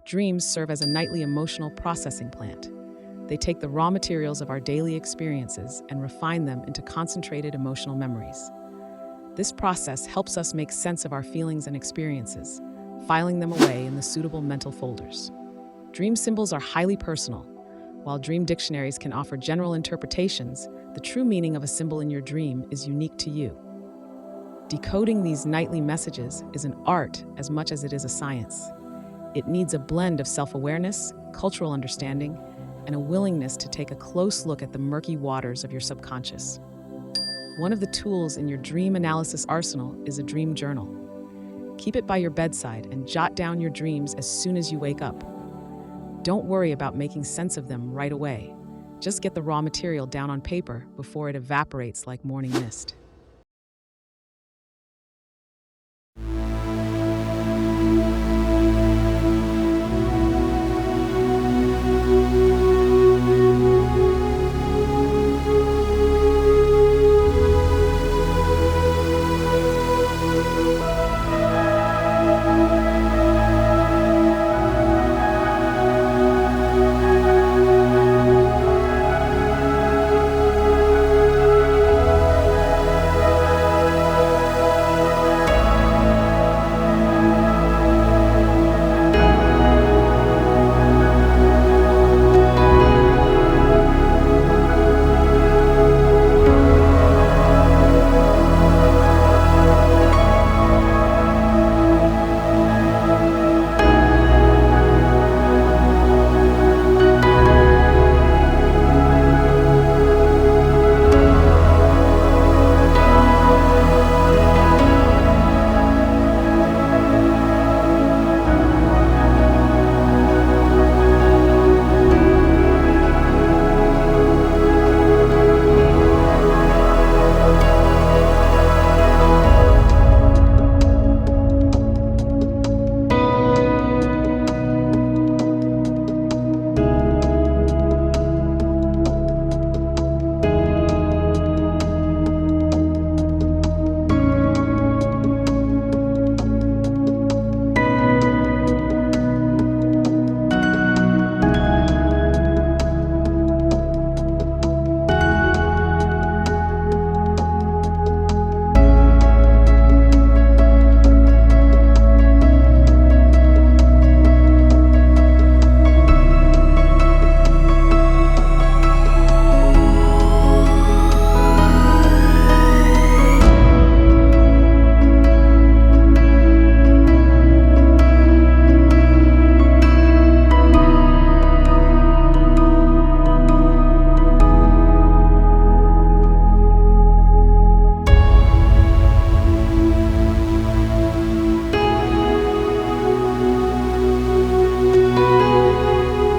Dreams serve as a nightly emotional processing plant. They take the raw materials of our daily experiences and refine them into concentrated emotional memories. This process helps us make sense of our feelings and experiences, filing them away in the suitable mental folders. Dream symbols are highly personal. While dream dictionaries can offer general interpretations, the true meaning of a symbol in your dream is unique to you. Decoding these nightly messages is an art as much as it is a science. It needs a blend of self-awareness, cultural understanding, and a willingness to take a close look at the murky waters of your subconscious. One of the tools in your dream analysis arsenal is a dream journal. Keep it by your bedside and jot down your dreams as soon as you wake up. Don't worry about making sense of them right away. Just get the raw material down on paper before it evaporates like morning mist.